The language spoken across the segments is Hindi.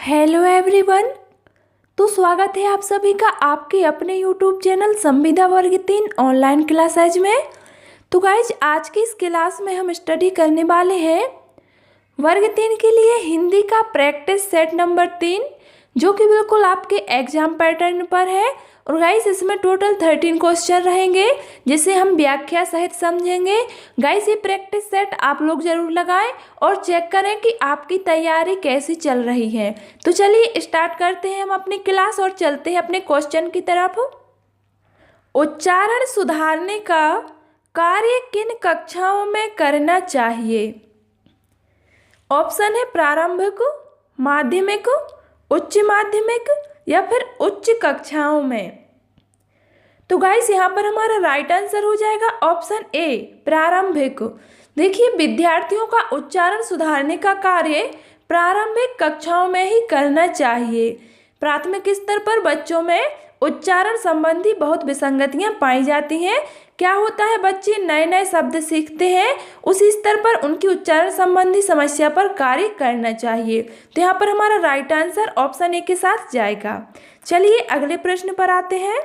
Hello everyone. तो स्वागत है आप सभी का आपके अपने यूट्यूब चैनल संविदा वर्ग 3 ऑनलाइन क्लासेज में। तो गाइज आज की इस क्लास में हम स्टडी करने वाले हैं वर्ग 3 के लिए हिंदी का प्रैक्टिस सेट नंबर 3, जो कि बिल्कुल आपके एग्जाम पैटर्न पर है। और गाइस इसमें टोटल 13 क्वेश्चन रहेंगे, जिसे हम व्याख्या सहित समझेंगे। गाइस ये प्रैक्टिस सेट आप लोग जरूर लगाएं और चेक करें कि आपकी तैयारी कैसी चल रही है। तो चलिए स्टार्ट करते हैं हम अपनी क्लास और चलते हैं अपने क्वेश्चन की तरफ। उच्चारण सुधारने का कार्य किन कक्षाओं में करना चाहिए? ऑप्शन है प्रारंभिक, माध्यमिक, उच्च माध्यमिक या फिर उच्च कक्षाओं में। तो गाइस यहाँ पर हमारा राइट आंसर हो जाएगा ऑप्शन ए प्रारंभिक। देखिए विद्यार्थियों का उच्चारण सुधारने का कार्य प्रारंभिक कक्षाओं में ही करना चाहिए। प्राथमिक स्तर पर बच्चों में उच्चारण संबंधी बहुत विसंगतियां पाई जाती हैं। क्या होता है, बच्चे नए नए शब्द सीखते हैं, उस स्तर पर उनकी उच्चारण संबंधी समस्या पर कार्य करना चाहिए। तो यहाँ पर हमारा राइट आंसर ऑप्शन ए के साथ जाएगा। चलिए अगले प्रश्न पर आते हैं।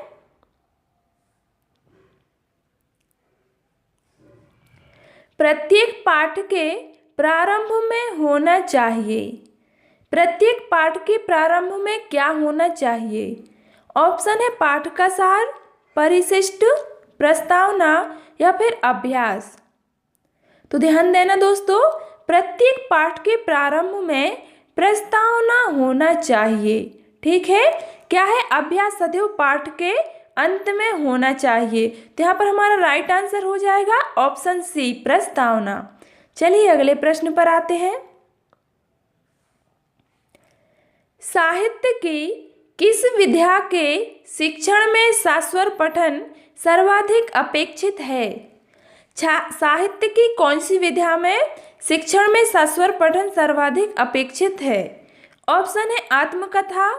प्रत्येक पाठ के प्रारंभ में होना चाहिए। प्रत्येक पाठ के प्रारंभ में क्या होना चाहिए? ऑप्शन है पाठ का सार, परिशिष्ट, प्रस्तावना या फिर अभ्यास। तो ध्यान देना दोस्तों, प्रत्येक पाठ के प्रारंभ में प्रस्तावना होना चाहिए। ठीक है, क्या है, अभ्यास सदैव पाठ के अंत में होना चाहिए। तो यहाँ पर हमारा राइट आंसर हो जाएगा ऑप्शन सी प्रस्तावना। चलिए अगले प्रश्न पर आते हैं। साहित्य की किस विधा के शिक्षण में सास्वर पठन सर्वाधिक अपेक्षित है? साहित्य की कौन सी विधा में शिक्षण में सास्वर पठन सर्वाधिक अपेक्षित है? ऑप्शन है आत्मकथा,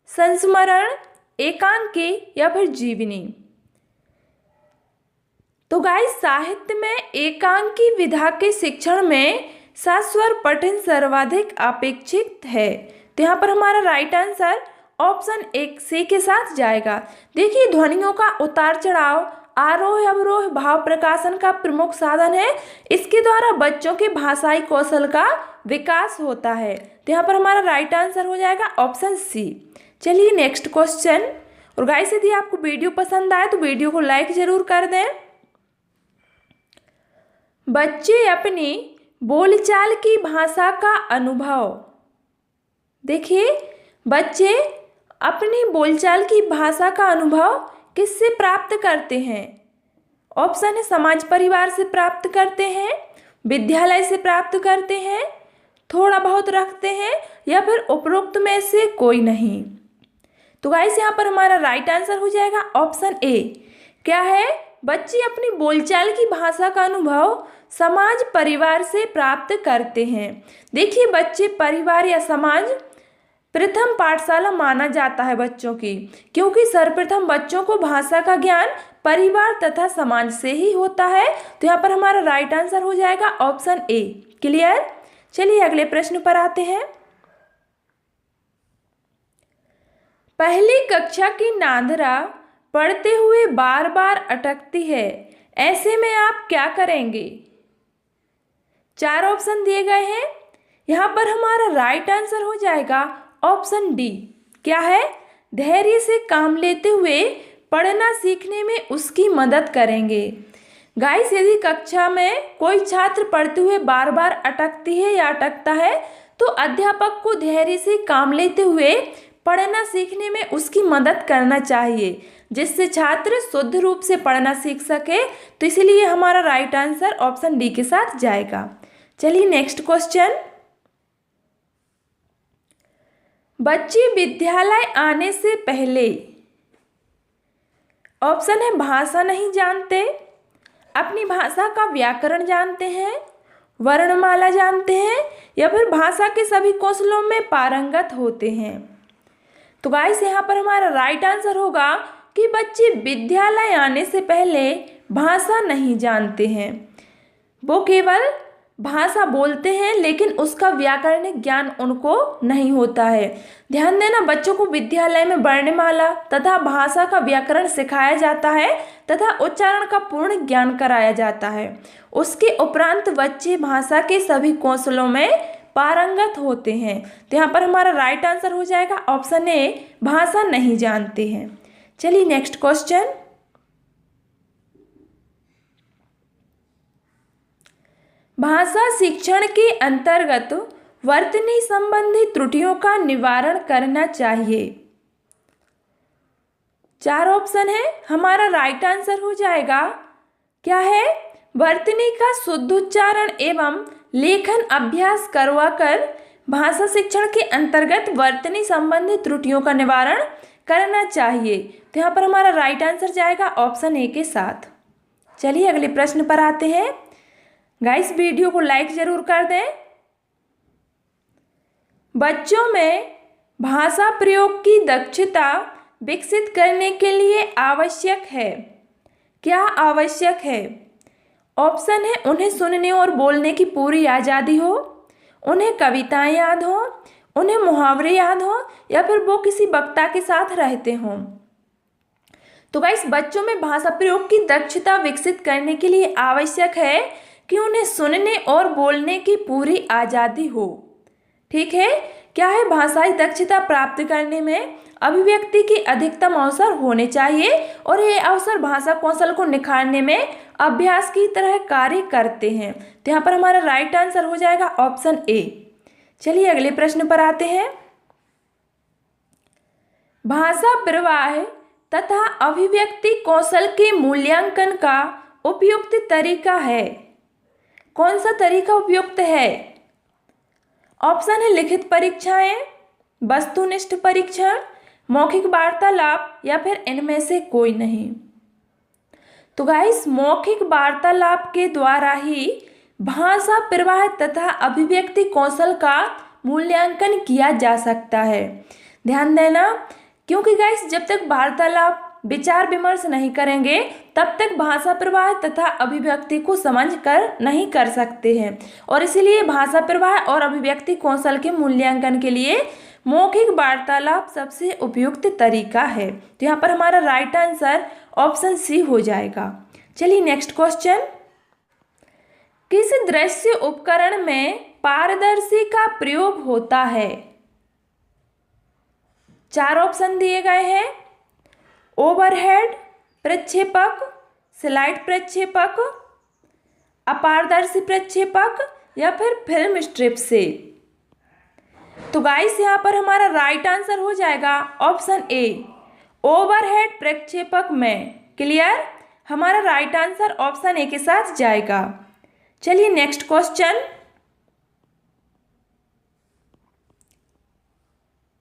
संस्मरण, एकांकी या फिर जीवनी। तो गाइस साहित्य में एकांकी विधा के शिक्षण में सास्वर पठन सर्वाधिक अपेक्षित है। तो यहाँ पर हमारा राइट आंसर ऑप्शन एक सी के साथ जाएगा। देखिए ध्वनियों का उतार चढ़ाव, आरोह अवरोह भाव प्रकाशन का प्रमुख साधन है। इसके द्वारा बच्चों के भाषाई कौशल का विकास होता है। तो यहाँ पर हमारा राइट आंसर हो जाएगा ऑप्शन सी। चलिए नेक्स्ट क्वेश्चन। और गाइस यदि आपको वीडियो पसंद आए तो वीडियो को लाइक जरूर कर दें। बच्चे अपनी बोलचाल की भाषा का अनुभव, देखिए बच्चे अपनी बोलचाल की भाषा का अनुभव किससे प्राप्त करते हैं? ऑप्शन है समाज परिवार से प्राप्त करते हैं, विद्यालय से प्राप्त करते हैं, थोड़ा बहुत रखते हैं या फिर उपरोक्त में से कोई नहीं। तो गाइस यहाँ पर हमारा राइट आंसर हो जाएगा ऑप्शन ए। क्या है, बच्चे अपनी बोलचाल की भाषा का अनुभव समाज परिवार से प्राप्त करते हैं। देखिए बच्चे परिवार या समाज प्रथम पाठशाला माना जाता है बच्चों की, क्योंकि सर्वप्रथम बच्चों को भाषा का ज्ञान परिवार तथा समाज से ही होता है। तो यहाँ पर हमारा राइट आंसर हो जाएगा ऑप्शन ए। क्लियर? चलिए अगले प्रश्न पर आते हैं। पहली कक्षा की नांदरा पढ़ते हुए बार बार अटकती है, ऐसे में आप क्या करेंगे? 4 ऑप्शन दिए गए हैं। यहाँ पर हमारा राइट आंसर हो जाएगा ऑप्शन डी। क्या है, धैर्य से काम लेते हुए पढ़ना सीखने में उसकी मदद करेंगे। गाइस यदि कक्षा में कोई छात्र पढ़ते हुए बार बार अटकती है या अटकता है, तो अध्यापक को धैर्य से काम लेते हुए पढ़ना सीखने में उसकी मदद करना चाहिए, जिससे छात्र शुद्ध रूप से पढ़ना सीख सके। तो इसलिए हमारा राइट आंसर ऑप्शन डी के साथ जाएगा। चलिए नेक्स्ट क्वेश्चन। बच्चे विद्यालय आने से पहले, ऑप्शन है भाषा नहीं जानते, अपनी भाषा का व्याकरण जानते हैं, वर्णमाला जानते हैं या फिर भाषा के सभी कौशलों में पारंगत होते हैं। तो गाइस यहाँ पर हमारा राइट आंसर होगा कि बच्चे विद्यालय आने से पहले भाषा नहीं जानते हैं, वो केवल भाषा बोलते हैं लेकिन उसका व्याकरणिक ज्ञान उनको नहीं होता है। ध्यान देना, बच्चों को विद्यालय में वर्णमाला तथा भाषा का व्याकरण सिखाया जाता है तथा उच्चारण का पूर्ण ज्ञान कराया जाता है। उसके उपरांत बच्चे भाषा के सभी कौशलों में पारंगत होते हैं। तो यहाँ पर हमारा राइट आंसर हो जाएगा ऑप्शन ए, भाषा नहीं जानते हैं। चलिए नेक्स्ट क्वेश्चन। भाषा शिक्षण के अंतर्गत वर्तनी संबंधी त्रुटियों का निवारण करना चाहिए। 4 ऑप्शन है, हमारा राइट आंसर हो जाएगा क्या है, वर्तनी का शुद्ध उच्चारण एवं लेखन अभ्यास करवाकर भाषा शिक्षण के अंतर्गत वर्तनी संबंधी त्रुटियों का निवारण करना चाहिए। तो यहाँ पर हमारा राइट आंसर जाएगा ऑप्शन ए के साथ। चलिए अगले प्रश्न पर आते हैं। गाइस वीडियो को लाइक जरूर कर दें। बच्चों में भाषा प्रयोग की दक्षता विकसित करने के लिए आवश्यक है, क्या आवश्यक है? ऑप्शन है, उन्हें सुनने और बोलने की पूरी आज़ादी हो, उन्हें कविताएं याद हो, उन्हें मुहावरे याद हो, या फिर वो किसी वक्ता के साथ रहते हों। तो गाइस बच्चों में भाषा प्रयोग की दक्षता विकसित करने के लिए आवश्यक है कि उन्हें सुनने और बोलने की पूरी आज़ादी हो। ठीक है, क्या है, भाषाई दक्षता प्राप्त करने में अभिव्यक्ति के अधिकतम अवसर होने चाहिए और ये अवसर भाषा कौशल को निखारने में अभ्यास की तरह कार्य करते हैं। तो यहाँ पर हमारा राइट आंसर हो जाएगा ऑप्शन ए। चलिए अगले प्रश्न पर आते हैं। भाषा प्रवाह तथा अभिव्यक्ति कौशल के मूल्यांकन का उपयुक्त तरीका है, कौन सा तरीका उपयुक्त है? ऑप्शन है, लिखित परीक्षाएं, वस्तुनिष्ठ परीक्षण, मौखिक वार्तालाप, या फिर इनमें से कोई नहीं। तो गाइस मौखिक वार्तालाप के द्वारा ही भाषा प्रवाह तथा अभिव्यक्ति कौशल का मूल्यांकन किया जा सकता है। ध्यान देना, क्योंकि गाइस जब तक वार्तालाप विचार विमर्श नहीं करेंगे तब तक भाषा प्रवाह तथा अभिव्यक्ति को समझ कर नहीं कर सकते हैं, और इसीलिए भाषा प्रवाह और अभिव्यक्ति कौशल के मूल्यांकन के लिए मौखिक वार्तालाप सबसे उपयुक्त तरीका है। तो यहाँ पर हमारा राइट आंसर ऑप्शन सी हो जाएगा। चलिए नेक्स्ट क्वेश्चन। किस दृश्य उपकरण में पारदर्शी का प्रयोग होता है? 4 ऑप्शन दिए गए हैं, ओवरहेड प्रक्षेपक, स्लाइड प्रक्षेपक, अपारदर्शी प्रक्षेपक, या फिर फिल्म स्ट्रिप से। तो गाइस यहाँ पर हमारा राइट आंसर हो जाएगा ऑप्शन ए, ओवरहेड प्रक्षेपक में। क्लियर, हमारा राइट आंसर ऑप्शन ए के साथ जाएगा। चलिए नेक्स्ट क्वेश्चन।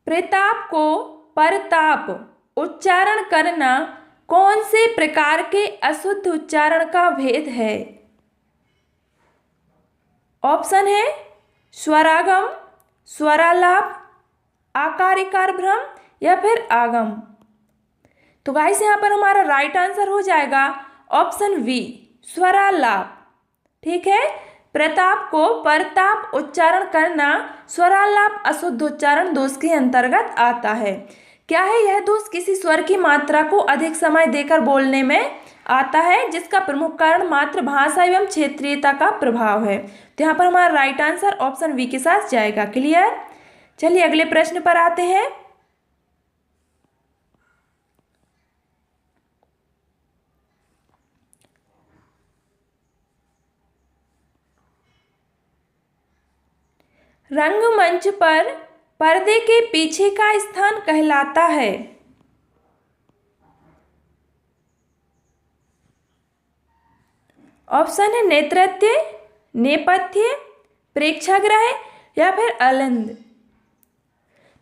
प्रताप को परताप उच्चारण करना कौन से प्रकार के अशुद्ध उच्चारण का भेद है? ऑप्शन है, स्वरागम, स्वरालाप, आकार इकार भ्रम, या फिर आगम। तो गाइस यहाँ पर हमारा राइट आंसर हो जाएगा ऑप्शन बी, स्वरालाप। ठीक है, प्रताप को परताप उच्चारण करना स्वरालाप अशुद्ध उच्चारण दोष के अंतर्गत आता है। क्या है यह दोष? किसी स्वर की मात्रा को अधिक समय देकर बोलने में आता है, जिसका प्रमुख कारण मात्र भाषा एवं क्षेत्रीयता का प्रभाव है। तो यहाँ पर हमारा राइट आंसर ऑप्शन बी के साथ जाएगा। क्लियर, चलिए अगले प्रश्न पर आते हैं। रंगमंच पर पर्दे के पीछे का स्थान कहलाता है? ऑप्शन है, नेतृत्व, नेपथ्य, प्रेक्षागृह, या फिर अलिंद।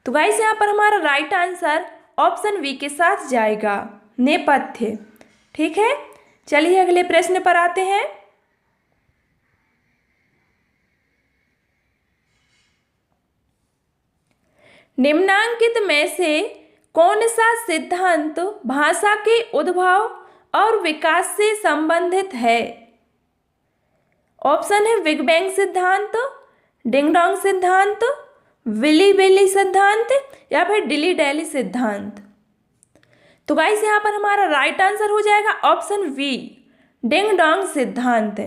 तो गाइस यहाँ पर हमारा राइट आंसर ऑप्शन बी के साथ जाएगा, नेपथ्य। ठीक है, चलिए अगले प्रश्न पर आते हैं। निम्नांकित में से कौन सा सिद्धांत भाषा के उद्भव और विकास से संबंधित है? ऑप्शन है बिग बैंग सिद्धांत, डिंग डोंग सिद्धांत, विली विली सिद्धांत या फिर डिली डैली सिद्धांत। तो गाइस यहाँ पर हमारा राइट आंसर हो जाएगा ऑप्शन बी, डिंग डोंग सिद्धांत।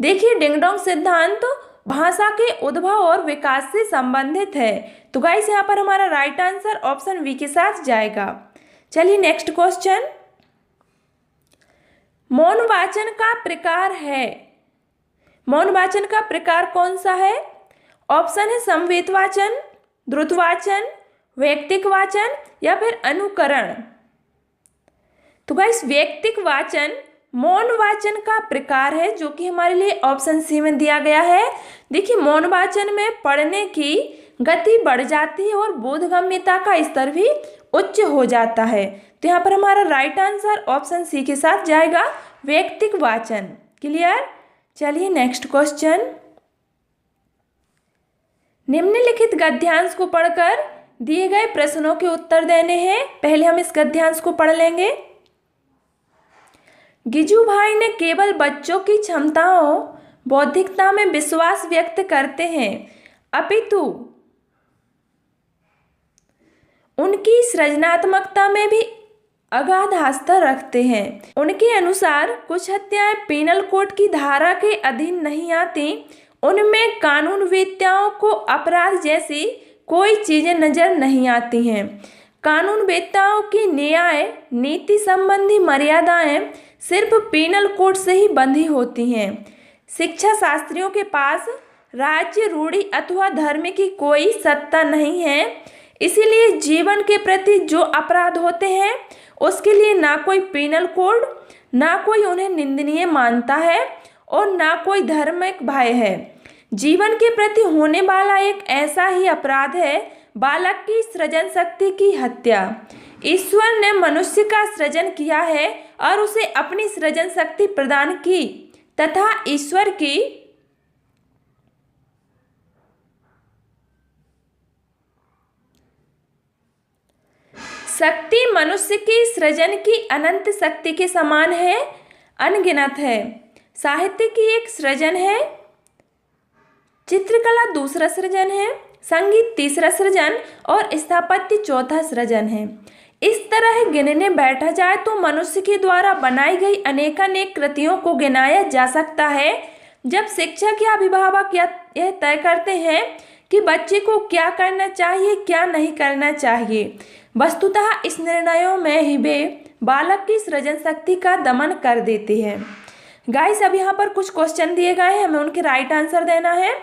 देखिए डिंग डोंग सिद्धांत भाषा के उद्भव और विकास से संबंधित है। तो गाइस यहाँ पर हमारा राइट आंसर ऑप्शन बी के साथ जाएगा। चलिए नेक्स्ट क्वेश्चन, मौन वाचन का प्रकार है, मौन वाचन का प्रकार कौन सा है? ऑप्शन है संवेद वाचन, द्रुत वाचन, वैयक्तिक वाचन या फिर अनुकरण। तो गाइस वैयक्तिक वाचन मौन वाचन का प्रकार है, जो कि हमारे लिए ऑप्शन सी में दिया गया है। देखिए मौन वाचन में पढ़ने की गति बढ़ जाती है और बोधगम्यता का स्तर भी उच्च हो जाता है। तो यहाँ पर हमारा राइट आंसर ऑप्शन सी के साथ जाएगा, वैयक्तिक वाचन। क्लियर? चलिए नेक्स्ट क्वेश्चन, निम्नलिखित गद्यांश को पढ़कर दिए गए प्रश्नों के उत्तर देने हैं। पहले हम इस गद्यांश को पढ़ लेंगे। गिजू भाई ने केवल बच्चों की क्षमताओं बौद्धिकता में विश्वास व्यक्त करते हैं, अपितु उनकी सृजनात्मकता में भी अगाध आस्था रखते हैं। उनके अनुसार कुछ हत्याएं पीनल कोड की धारा के अधीन नहीं आती, उनमें कानून वेत्ताओं को अपराध जैसी कोई चीजें नजर नहीं आती हैं। कानून वेत्ताओं की न्याय नीति संबंधी मर्यादाएं सिर्फ पीनल कोड से ही बंधी होती हैं। शिक्षा शास्त्रियों के पास राज्य रूढ़ि अथवा धर्म की कोई सत्ता नहीं है, इसीलिए जीवन के प्रति जो अपराध होते हैं उसके लिए ना कोई पीनल कोड, ना कोई उन्हें निंदनीय मानता है और ना कोई धार्मिक भय है। जीवन के प्रति होने वाला एक ऐसा ही अपराध है बालक की सृजन शक्ति की हत्या। ईश्वर ने मनुष्य का सृजन किया है और उसे अपनी सृजन शक्ति प्रदान की तथा ईश्वर की शक्ति मनुष्य की सृजन की अनंत शक्ति के समान है, अनगिनत है। साहित्य की एक सृजन है, चित्रकला दूसरा सृजन है, संगीत तीसरा सृजन और स्थापत्य चौथा सृजन है। इस तरह गिनने बैठा जाए तो मनुष्य के द्वारा बनाई गई अनेकानेक कृतियों को गिनाया जा सकता है। जब शिक्षक या अभिभावक यह तय करते हैं कि बच्चे को क्या करना चाहिए क्या नहीं करना चाहिए, वस्तुतः इस निर्णयों में ही वे बालक की सृजन शक्ति का दमन कर देते हैं। गाइस अब यहाँ पर कुछ क्वेश्चन दिए गए हैं, हमें उनके राइट आंसर देना है।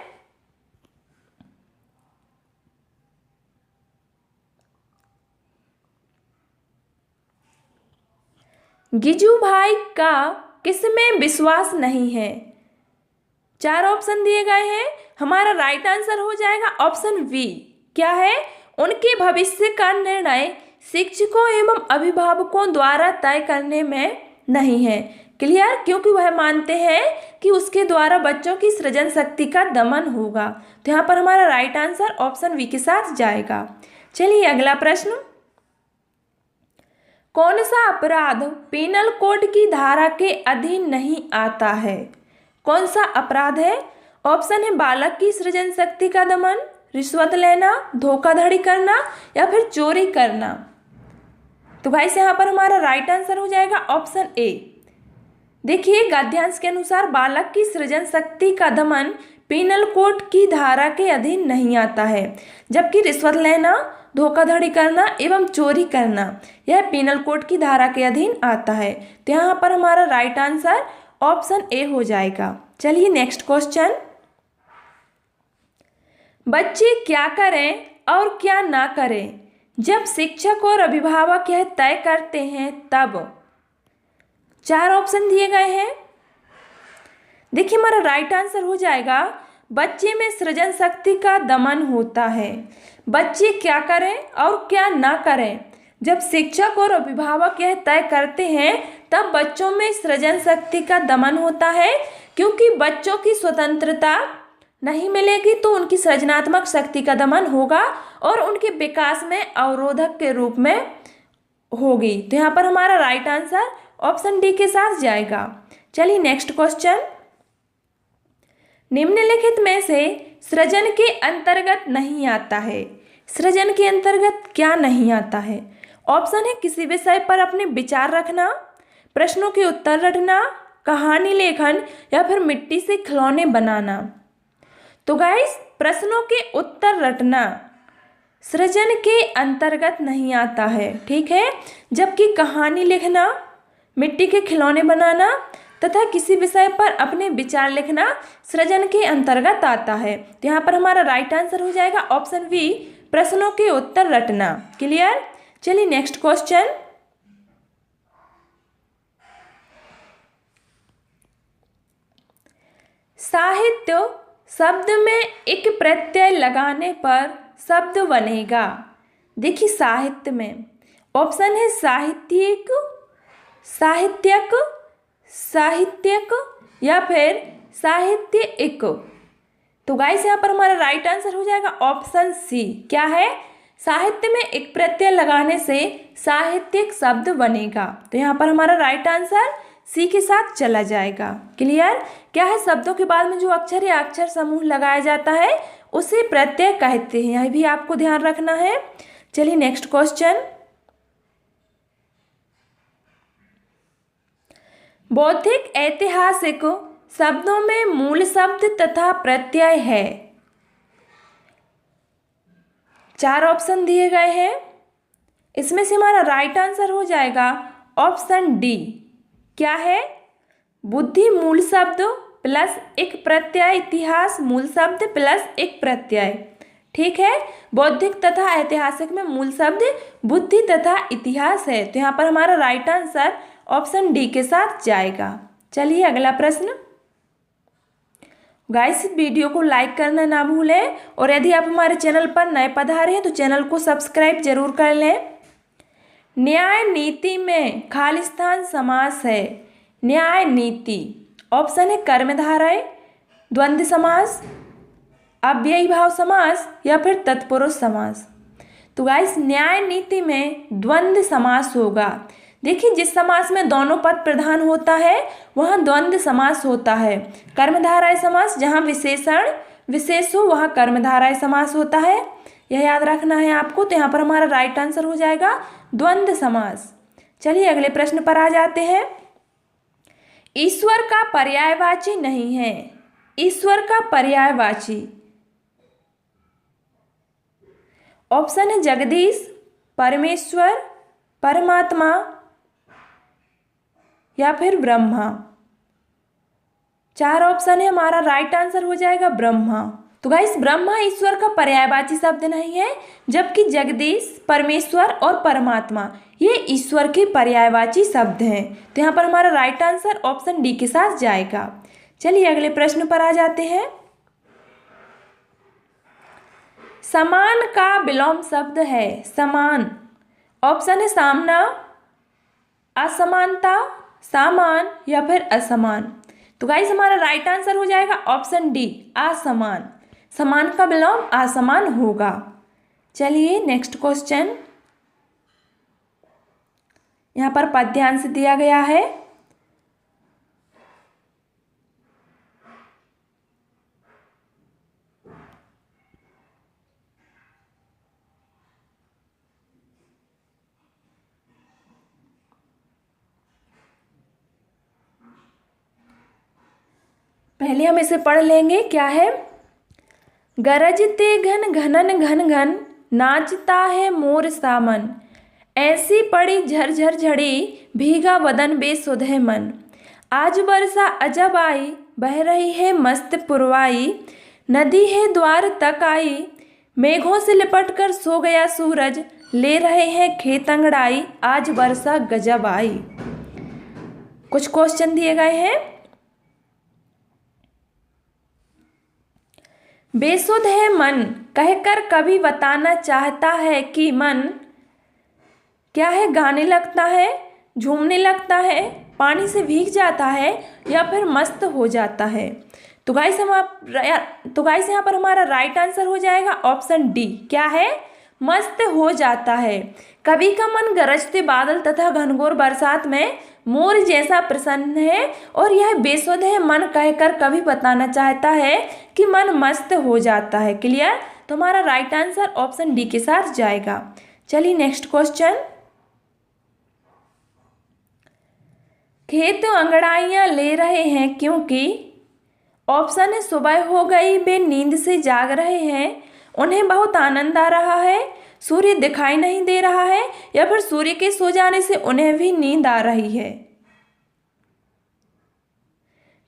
गिजू भाई का किसमें विश्वास नहीं है? 4 ऑप्शन दिए गए हैं, हमारा राइट आंसर हो जाएगा ऑप्शन बी। क्या है? उनके भविष्य का निर्णय शिक्षकों एवं अभिभावकों द्वारा तय करने में नहीं है। क्लियर? क्योंकि वह मानते हैं कि उसके द्वारा बच्चों की सृजन शक्ति का दमन होगा। तो यहाँ पर हमारा राइट आंसर ऑप्शन बी के साथ जाएगा। चलिए अगला प्रश्न, कौन सा अपराध पीनल कोड की धारा के अधीन नहीं आता है? कौन सा अपराध है? ऑप्शन है बालक की सृजन शक्ति का दमन, रिश्वत लेना, धोखाधड़ी करना या फिर चोरी करना। तो भाई यहाँ पर हमारा राइट आंसर हो जाएगा ऑप्शन ए। देखिए गद्यांश के अनुसार बालक की सृजन शक्ति का दमन पीनल कोड की धारा के अधीन नहीं आता है, जबकि रिश्वत लेना, धोखाधड़ी करना एवं चोरी करना यह पीनल कोड की धारा के अधीन आता है। तो यहाँ पर हमारा राइट आंसर ऑप्शन ए हो जाएगा। चलिए नेक्स्ट क्वेश्चन, बच्चे क्या करें और क्या ना करें जब शिक्षक और अभिभावक यह तय करते हैं तब? 4 ऑप्शन दिए गए हैं। देखिए हमारा राइट आंसर हो जाएगा बच्चे में सृजन शक्ति का दमन होता है। बच्चे क्या करें और क्या ना करें जब शिक्षक और अभिभावक यह तय करते हैं तब बच्चों में सृजन शक्ति का दमन होता है, क्योंकि बच्चों की स्वतंत्रता नहीं मिलेगी तो उनकी सृजनात्मक शक्ति का दमन होगा और उनके विकास में अवरोधक के रूप में होगी। तो यहाँ पर हमारा राइट आंसर ऑप्शन डी के साथ जाएगा। चलिए नेक्स्ट क्वेश्चन, निम्नलिखित में से सृजन के अंतर्गत नहीं आता है। सृजन के अंतर्गत क्या नहीं आता है? ऑप्शन है किसी विषय पर अपने विचार रखना, प्रश्नों के उत्तर रटना, कहानी लेखन या फिर मिट्टी से खिलौने बनाना। तो गाइस, प्रश्नों के उत्तर रटना सृजन के अंतर्गत नहीं आता है, ठीक है। जबकि कहानी लिखना, मिट्टी के खिलौने बनाना तथा किसी विषय पर अपने विचार लिखना सृजन के अंतर्गत आता है। तो यहाँ पर हमारा राइट आंसर हो जाएगा ऑप्शन बी, प्रश्नों के उत्तर रटना। क्लियर? चलिए नेक्स्ट क्वेश्चन। साहित्य शब्द में एक प्रत्यय लगाने पर शब्द बनेगा। देखिए, साहित्य में ऑप्शन है साहित्यिक, साहित्यक, साहित्यक या फिर साहित्यिक। तो गाइस, यहाँ पर हमारा राइट आंसर हो जाएगा ऑप्शन सी। क्या है? साहित्य में एक प्रत्यय लगाने से साहित्यिक शब्द बनेगा। तो यहाँ पर हमारा राइट आंसर सी के साथ चला जाएगा। क्लियर? क्या है? शब्दों के बाद में जो अक्षर या अक्षर समूह लगाया जाता है उसे प्रत्यय कहते हैं। यह भी आपको ध्यान रखना है। चलिए नेक्स्ट क्वेश्चन। बौद्धिक ऐतिहासिक शब्दों में मूल शब्द तथा प्रत्यय है। 4 ऑप्शन दिए गए हैं। इसमें से हमारा राइट आंसर हो जाएगा ऑप्शन डी। क्या है? बुद्धि मूल शब्द प्लस एक प्रत्यय, इतिहास मूल शब्द प्लस एक प्रत्यय। ठीक है, बौद्धिक तथा ऐतिहासिक में मूल शब्द बुद्धि तथा इतिहास है। तो यहाँ पर हमारा राइट आंसर ऑप्शन डी के साथ जाएगा। चलिए अगला प्रश्न। गाइस, वीडियो को लाइक करना ना भूलें और यदि आप हमारे चैनल पर नए पधारे हैं तो चैनल को सब्सक्राइब जरूर कर लें। न्याय नीति में खालिस्तान समास है। न्याय नीति ऑप्शन है कर्मधारय, द्वंद्व समास, अव्ययी भाव समास या फिर तत्पुरुष समास। तो गाइस, न्याय नीति में द्वंद्व समास होगा। देखिए, जिस समास में दोनों पद प्रधान होता है वहाँ द्वंद्व समास होता है। कर्मधारय समास जहाँ विशेषण विशेष हो वहाँ कर्मधारय समास होता है। यह याद रखना है आपको। तो यहाँ पर हमारा राइट आंसर हो जाएगा द्वंद्व समास। चलिए अगले प्रश्न पर आ जाते हैं। ईश्वर का पर्यायवाची नहीं है। ईश्वर का पर्यायवाची ऑप्शन है जगदीश, परमेश्वर, परमात्मा या फिर ब्रह्मा। 4 ऑप्शन है, हमारा राइट आंसर हो जाएगा ब्रह्मा। तो गाइस, ब्रह्मा ईश्वर का पर्यायवाची शब्द नहीं है, जबकि जगदीश, परमेश्वर और परमात्मा ये ईश्वर के पर्यायवाची शब्द हैं। तो यहाँ पर हमारा राइट आंसर ऑप्शन डी के साथ जाएगा। चलिए अगले प्रश्न पर आ जाते हैं। समान का विलोम शब्द है। समान ऑप्शन है सामना, असमानता, सामान या फिर असमान। तो गाइस, हमारा राइट आंसर हो जाएगा ऑप्शन डी, असमान। समान का विलोम असमान होगा। चलिए नेक्स्ट क्वेश्चन। यहाँ पर पद्यांश दिया गया है। पहले हम इसे पढ़ लेंगे। क्या है? गरजते घन घनन घन घन, नाचता है मोर सामन, ऐसी पड़ी झरझर झड़ी, भीगा बदन बेसुध है मन। आज वर्षा अजब आई, बह रही है मस्त पुरवाई, नदी है द्वार तक आई, मेघों से लिपट कर सो गया सूरज, ले रहे हैं खेत अंगड़ाई, आज वर्षा गजब आई। कुछ क्वेश्चन दिए गए हैं। बेसुध है मन कहकर कभी बताना चाहता है कि मन क्या है? गाने लगता है, झूमने लगता है, पानी से भीग जाता है या फिर मस्त हो जाता है। तो गाइस यहाँ पर हमारा राइट आंसर हो जाएगा ऑप्शन डी। क्या है? मस्त हो जाता है। कवि का मन गरजते बादल तथा घनघोर बरसात में मोर जैसा प्रसन्न है और यह बेसुध है मन कहकर कभी बताना चाहता है कि मन मस्त हो जाता है। क्लियर? तो हमारा राइट आंसर ऑप्शन डी के साथ जाएगा। चलिए नेक्स्ट क्वेश्चन। खेत अंगड़ाइयाँ ले रहे हैं क्योंकि ऑप्शन है सुबह हो गई, वे नींद से जाग रहे हैं, उन्हें बहुत आनंद आ रहा है, सूर्य दिखाई नहीं दे रहा है, या फिर सूर्य के सो जाने से उन्हें भी नींद आ रही है।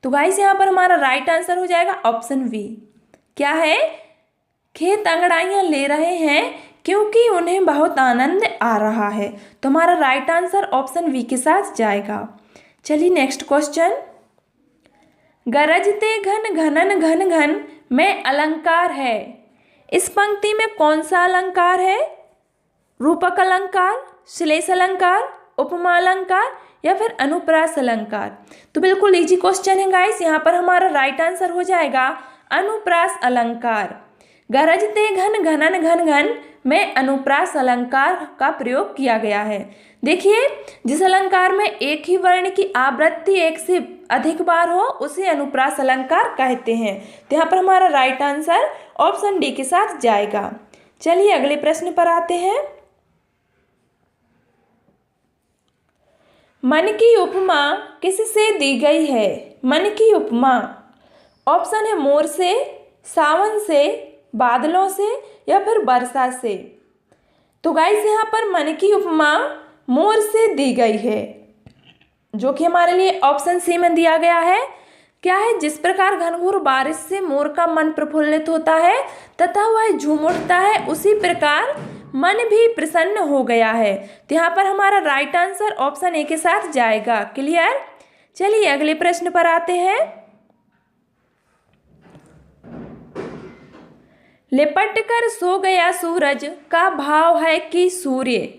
तो गाइस यहाँ पर हमारा राइट आंसर हो जाएगा ऑप्शन बी। क्या है? खेत अंगड़ाइयाँ ले रहे हैं क्योंकि उन्हें बहुत आनंद आ रहा है। तो हमारा राइट आंसर ऑप्शन बी के साथ जाएगा। चलिए नेक्स्ट क्वेश्चन। गरजते घन घनन घन घन में अलंकार है। इस पंक्ति में कौन सा अलंकार है? रूपक अलंकार, श्लेष अलंकार, उपमा अलंकार, या फिर अनुप्रास अलंकार। तो बिल्कुल इजी क्वेश्चन है गाइस। यहाँ पर हमारा राइट आंसर हो जाएगा अनुप्रास अलंकार। गरजते घन घनन घन घन में अनुप्रास अलंकार का प्रयोग किया गया है। देखिए, जिस अलंकार में एक ही वर्ण की आवृत्ति एक से अधिक बार हो उसे अनुप्रास अलंकार कहते हैं। तो यहाँ पर हमारा राइट आंसर ऑप्शन डी के साथ जाएगा। चलिए अगले प्रश्न पर आते हैं। मन की उपमा किससे दी गई है? मन की उपमा ऑप्शन है मोर से, सावन से, बादलों से, या फिर वर्षा से। तो गाइस यहाँ पर मन की उपमा मोर से दी गई है, जो कि हमारे लिए ऑप्शन सी में दिया गया है। क्या है? जिस प्रकार घनघोर बारिश से मोर का मन प्रफुल्लित होता है तथा वह झूम उठता है, उसी प्रकार मन भी प्रसन्न हो गया है। तो यहाँ पर हमारा राइट आंसर ऑप्शन ए के साथ जाएगा। क्लियर? चलिए अगले प्रश्न पर आते हैं। लिपट कर सो गया सूरज का भाव है कि सूर्य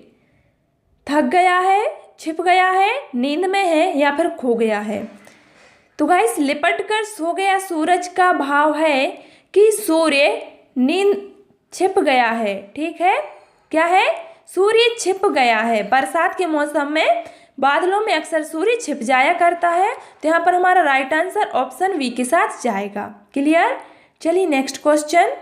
थक गया है, छिप गया है, नींद में है, या फिर खो गया है। तो गाइस, लिपट कर सो गया सूरज का भाव है कि सूर्य नींद छिप गया है। ठीक है? क्या है? सूर्य छिप गया है। बरसात के मौसम में बादलों में अक्सर सूर्य छिप जाया करता है। तो यहाँ पर हमारा राइट आंसर ऑप्शन बी के साथ जाएगा। क्लियर? चलिए नेक्स्ट क्वेश्चन।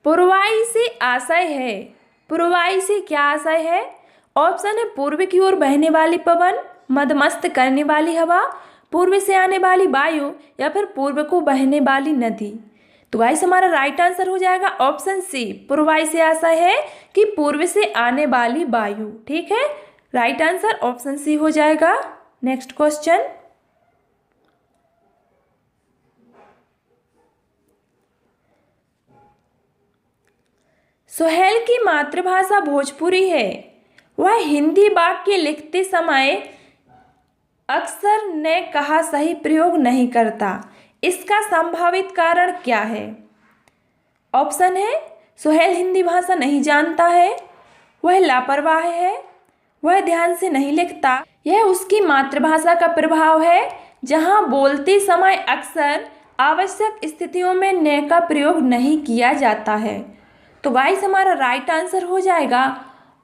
पूर्वाई से आशय है। पूर्वाई से क्या आशय है? ऑप्शन है पूर्व की ओर बहने वाली पवन, मदमस्त करने वाली हवा, पूर्व से आने वाली वायु, या फिर पूर्व को बहने वाली नदी। तो गाइस हमारा राइट आंसर हो जाएगा ऑप्शन सी। पूर्वाई से आशय है कि पूर्व से आने वाली वायु। ठीक है? राइट आंसर ऑप्शन सी हो जाएगा। Next question. सुहेल की मातृभाषा भोजपुरी है। वह हिंदी वाक्य लिखते समय अक्सर ने कहा सही प्रयोग नहीं करता। इसका संभावित कारण क्या है? ऑप्शन है सुहेल हिंदी भाषा नहीं जानता है, वह लापरवाह है, वह ध्यान से नहीं लिखता, यह उसकी मातृभाषा का प्रभाव है जहां बोलते समय अक्सर आवश्यक स्थितियों में ने का प्रयोग नहीं किया जाता है। तो गाइस हमारा राइट आंसर हो जाएगा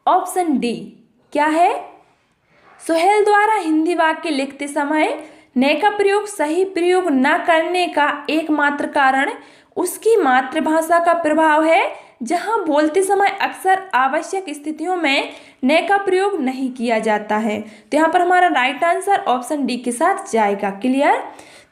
ऑप्शन डी। क्या है? सुहेल द्वारा हिंदी वाक्य लिखते समय ने का प्रयोग सही प्रयोग न करने का एकमात्र कारण उसकी मातृभाषा का प्रभाव है जहां बोलते समय अक्सर आवश्यक स्थितियों में ने का प्रयोग नहीं किया जाता है। तो यहाँ पर हमारा राइट आंसर ऑप्शन डी के साथ जाएगा। क्लियर?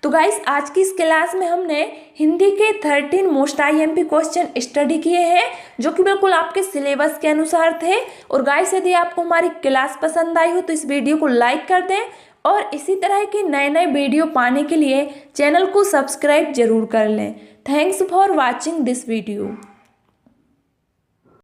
तो गाइस आज की इस क्लास में हमने हिंदी के 13 मोस्ट IMP क्वेश्चन स्टडी किए हैं, जो कि बिल्कुल आपके सिलेबस के अनुसार थे। और गाइस यदि आपको हमारी क्लास पसंद आई हो तो इस वीडियो को लाइक कर दें और इसी तरह के नए नए वीडियो पाने के लिए चैनल को सब्सक्राइब जरूर कर लें। Thanks for watching this video.